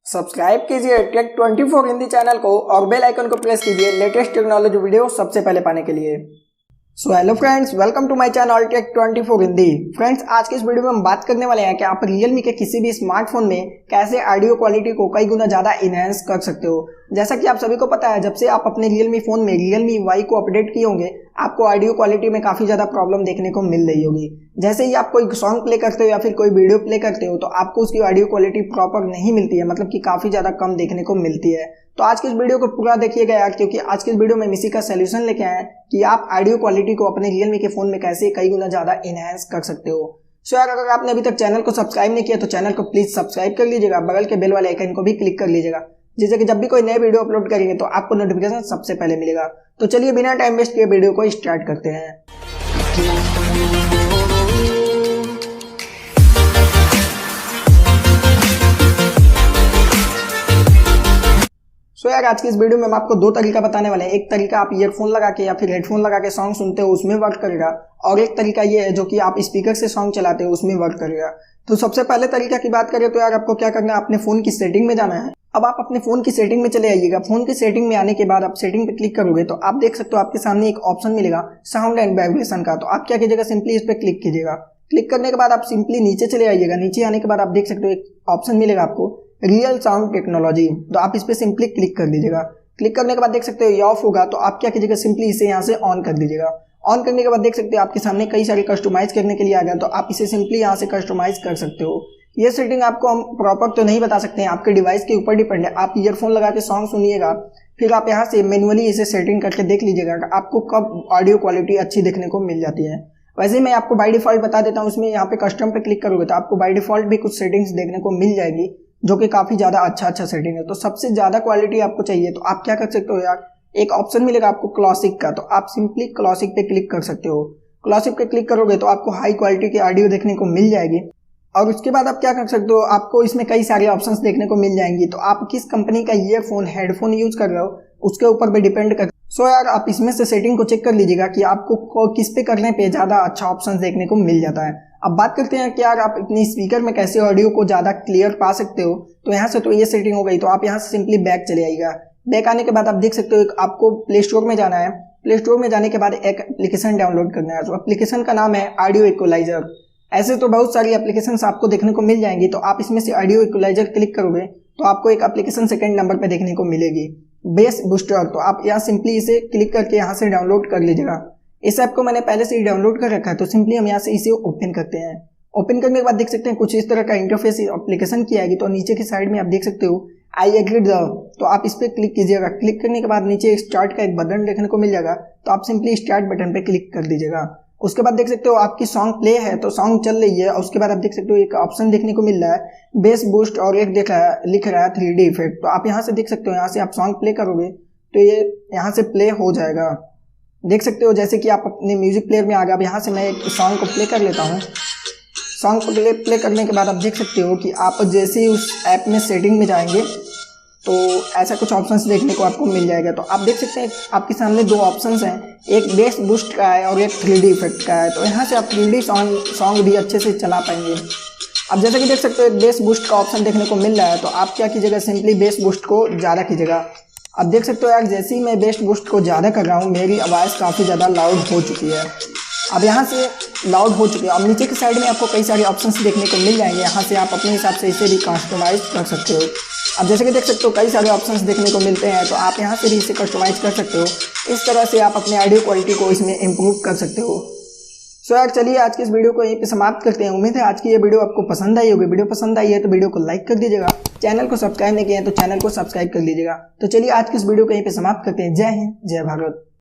Subscribe कीजिए टेक24 Hindi channel को और बेल आइकन को प्रेस कीजिए लेटेस्ट टेक्नोलॉजी वीडियो सबसे पहले पाने के लिए। So hello friends, welcome to my channel Tech24 Hindi. Friends, आज के इस वीडियो में हम बात करने वाले हैं कि आप रियलमी के किसी भी स्मार्टफोन में कैसे ऑडियो क्वालिटी को कई गुना ज़्यादा इनहेंस कर सकते हो। जैसा कि आप सभी को पता है, जब से आप अपने रियलमी फ़ोन में रियलमी वाई को अपडेट किए होंगे, आपको ऑडियो क्वालिटी में काफ़ी ज़्यादा प्रॉब्लम देखने को मिल रही होगी। जैसे ही आप कोई सॉन्ग प्ले करते हो या फिर कोई वीडियो प्ले करते हो तो आपको उसकी ऑडियो क्वालिटी प्रॉपर नहीं मिलती है, मतलब कि काफ़ी ज़्यादा कम देखने को मिलती है। तो आज की इस वीडियो को पूरा देखिएगा यार, क्योंकि आज की इस वीडियो में हम इसी का सोल्यूशन लेके आए हैं कि आप ऑडियो क्वालिटी को अपने रियलमी के फ़ोन में कैसे कई गुना ज़्यादा इनहेंस कर सकते हो। सो यार, अगर आपने अभी तक चैनल को सब्सक्राइब नहीं किया तो चैनल को प्लीज़ सब्सक्राइब कर लीजिएगा, बगल के बेल वाले आइकन को भी क्लिक कर लीजिएगा, जिससे कि जब भी कोई नए वीडियो अपलोड करेंगे तो आपको नोटिफिकेशन सबसे पहले मिलेगा। तो चलिए बिना टाइम वेस्ट किए वीडियो को स्टार्ट करते हैं। सो यार, आज की इस वीडियो में हम आपको दो तरीका बताने वाले हैं। एक तरीका आप ईयरफोन लगा के या फिर हेडफोन लगा के सॉन्ग सुनते हो उसमें वर्क करेगा, और एक तरीका ये है जो कि आप स्पीकर से सॉन्ग चलाते हो उसमें वर्क करेगा। तो सबसे पहले तरीका की बात करें तो यार, आपको क्या करना है, अपने फोन की सेटिंग में जाना है। अब आप अपने फोन की सेटिंग में चले आइएगा। फोन की सेटिंग में आने के बाद आप सेटिंग पे क्लिक करोगे तो आप देख सकते हो आपके सामने एक ऑप्शन मिलेगा साउंड एंड वाइब्रेशन का। तो आप क्या कीजिएगा, सिंपली इस पर क्लिक कीजिएगा। क्लिक करने के बाद आप सिंपली नीचे चले आइएगा। नीचे आने के बाद आप देख सकते हो एक ऑप्शन मिलेगा आपको रियल साउंड टेक्नोलॉजी, तो आप इस पर सिंपली क्लिक कर दीजिएगा। क्लिक करने के बाद देख सकते हो ये ऑफ होगा, तो आप क्या कीजिएगा, सिंपली इसे यहाँ से ऑन कर दीजिएगा। ऑन करने के बाद देख सकते हो आपके सामने कई सारे कस्टमाइज करने के लिए आ गया, तो आप इसे सिंपली यहाँ से कस्टमाइज कर सकते हो। ये सेटिंग आपको हम प्रॉपर तो नहीं बता सकते हैं, आपके डिवाइस के ऊपर डिपेंड है। आप ईयरफोन लगा के सॉन्ग सुनिएगा, फिर आप यहाँ से मैनुअली इसे सेटिंग करके देख लीजिएगा आपको कब ऑडियो क्वालिटी अच्छी देखने को मिल जाती है। वैसे मैं आपको बाय डिफॉल्ट बता देता हूँ, इसमें यहाँ पे कस्टम पे क्लिक करोगे तो आपको बाय डिफॉल्ट भी कुछ सेटिंग्स देखने को मिल जाएगी, जो कि काफ़ी ज़्यादा अच्छा सेटिंग है। तो सबसे ज़्यादा क्वालिटी आपको चाहिए तो आप क्या कर सकते हो यार, एक ऑप्शन मिलेगा आपको क्लासिक का, तो आप सिंपली क्लासिक पे क्लिक कर सकते हो। क्लासिक पे क्लिक करोगे तो आपको हाई क्वालिटी की ऑडियो देखने को मिल जाएगी। और उसके बाद आप क्या कर सकते हो, आपको इसमें कई सारे ऑप्शंस देखने को मिल जाएंगी। तो आप किस कंपनी का ईयरफोन हेडफोन यूज कर रहे हो उसके ऊपर भी डिपेंड कर। सो यार, आप इसमें से सेटिंग को चेक कर लीजिएगा कि आपको किस पे करने पे ज़्यादा अच्छा ऑप्शन देखने को मिल जाता है। अब बात करते हैं कि यार आप अपनी स्पीकर में कैसे ऑडियो को ज़्यादा क्लियर पा सकते हो। तो यहाँ से तो ये सेटिंग हो गई, तो आप यहाँ से सिंपली बैक चले आइएगा। बैक आने के बाद आप देख सकते हो आपको प्ले स्टोर में जाना है। प्ले स्टोर में जाने के बाद एक एप्लीकेशन डाउनलोड करना है। तो एप्लीकेशन का नाम है ऑडियो इक्वलाइजर। ऐसे तो बहुत सारी एप्लीकेशंस आपको देखने को मिल जाएंगी, तो आप इसमें से ऑडियो इक्वलाइजर क्लिक करोगे तो आपको एक एप्लीकेशन सेकंड नंबर पे देखने को मिलेगी, बेस बूस्टर। तो आप यहाँ सिंपली इसे क्लिक करके यहाँ से डाउनलोड कर लीजिएगा। इस ऐप को मैंने पहले से ही डाउनलोड कर रखा है, तो सिंपली हम यहाँ से इसे ओपन करते हैं। ओपन करने के बाद देख सकते हैं कुछ इस तरह का इंटरफेस एप्लीकेशन की आएगी। तो नीचे की साइड में आप देख सकते हो आई एग्री द, तो आप इस पर क्लिक कीजिएगा। क्लिक करने के बाद नीचे स्टार्ट का एक बटन देखने को मिल जाएगा, तो आप सिंपली स्टार्ट बटन पे क्लिक कर दीजिएगा। उसके बाद देख सकते हो आपकी सॉन्ग प्ले है, तो सॉन्ग चल रही है। उसके बाद आप देख सकते हो एक ऑप्शन देखने को मिल रहा है बेस बूस्ट, और एक लिख रहा है 3D इफेक्ट। तो आप यहाँ से देख सकते हो, यहाँ से आप सॉन्ग प्ले करोगे तो ये यहाँ से प्ले हो जाएगा। देख सकते हो जैसे कि आप अपने म्यूजिक प्लेयर में आ गए। अब यहाँ से मैं एक सॉन्ग को प्ले कर लेता हूँ। सॉन्ग को प्ले करने के बाद आप देख सकते हो कि आप जैसे ही उस ऐप में सेटिंग में जाएंगे तो ऐसा कुछ ऑप्शंस देखने को आपको मिल जाएगा। तो आप देख सकते हैं आपके सामने दो ऑप्शंस हैं, एक बेस बूस्ट का है और एक 3D इफेक्ट का है। तो यहाँ से आप 3D सॉन्ग भी अच्छे से चला पाएंगे। अब जैसा कि देख सकते हो एक बेस बूस्ट का ऑप्शन देखने को मिल रहा है, तो आप क्या कीजिएगा, सिंपली बेस बूस्ट को ज़्यादा कीजिएगा। अब देख सकते हो यार, जैसे ही मैं बेस बूस्ट को ज़्यादा कर रहा हूँ मेरी आवाज़ काफ़ी ज़्यादा लाउड हो चुकी है। अब यहाँ से लाउड हो चुकी है। अब नीचे की साइड में आपको कई सारे ऑप्शंस देखने को मिल जाएंगे, यहाँ से आप अपने हिसाब से इसे भी कस्टमाइज कर सकते हो। अब जैसे कि देख सकते हो कई सारे ऑप्शंस देखने को मिलते हैं, तो आप यहाँ से भी इसे कस्टमाइज कर सकते हो। इस तरह से आप अपने ऑडियो क्वालिटी को इसमें इम्प्रूव कर सकते हो। सो यार, चलिए आज की इस वीडियो को यहीं पे समाप्त करते हैं। उम्मीद है आज की ये वीडियो आपको पसंद आई होगी। वीडियो पसंद आई है तो वीडियो को लाइक कर दीजिएगा। चैनल को सब्सक्राइब नहीं किया है तो चैनल को सब्सक्राइब कर लीजिएगा। तो चलिए आज की इस वीडियो को यहीं पे समाप्त करते हैं। जय हिंद, जय भारत।